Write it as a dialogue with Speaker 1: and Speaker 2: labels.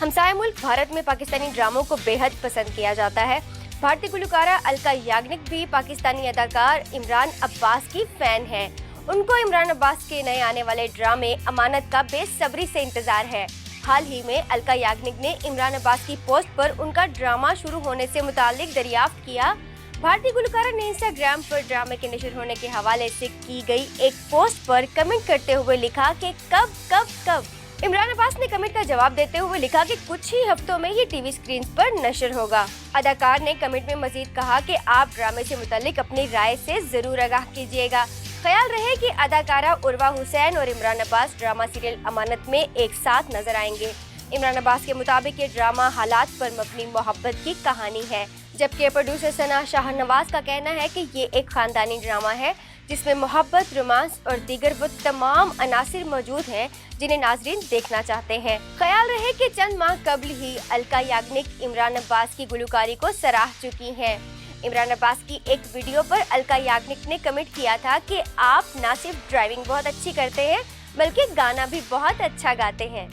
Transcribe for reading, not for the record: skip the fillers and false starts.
Speaker 1: हमसाया मुल्क भारत में पाकिस्तानी ड्रामों को बेहद पसंद किया जाता है। भारतीय गुलकारा अलका याग्निक भी पाकिस्तानी अदाकार इमरान अब्बास की फैन है। उनको इमरान अब्बास के नए आने वाले ड्रामे अमानत का बेसब्री से इंतजार है। हाल ही में अलका याग्निक ने इमरान अब्बास की पोस्ट पर उनका ड्रामा शुरू होने से मुताल्लिक दरियाफ्त किया। भारतीय गुलकारा ने इंस्टाग्राम पर ड्रामे के नशर होने के हवाले से की गई एक पोस्ट पर कमेंट करते हुए लिखा कि कब इमरान अब्बास ने कमेंट का जवाब देते हुए लिखा कि कुछ ही हफ्तों में ये टीवी स्क्रीन पर नशर होगा। अदाकार ने कमेंट में मजीद कहा कि आप ड्रामे से मुताल्लिक अपनी राय से जरूर आगाह कीजिएगा। ख्याल रहे कि अदाकारा उर्वा हुसैन और इमरान अब्बास ड्रामा सीरियल अमानत में एक साथ नजर आएंगे। इमरान अब्बास के मुताबिक ये ड्रामा हालात पर मबनी मोहब्बत की कहानी है, जबकि प्रोड्यूसर सना शाहनवाज का कहना है कि ये एक खानदानी ड्रामा है जिसमें मोहब्बत, रोमांस और दीगर वो तमाम अनासिर मौजूद हैं जिन्हें नाजरीन देखना चाहते हैं। ख्याल रहे कि चंद माह कबल ही अलका याग्निक इमरान अब्बास की गुलकारी को सराह चुकी हैं। इमरान अब्बास की एक वीडियो पर अलका याग्निक ने कमेंट किया था कि आप न सिर्फ ड्राइविंग बहुत अच्छी करते हैं बल्कि गाना भी बहुत अच्छा गाते हैं।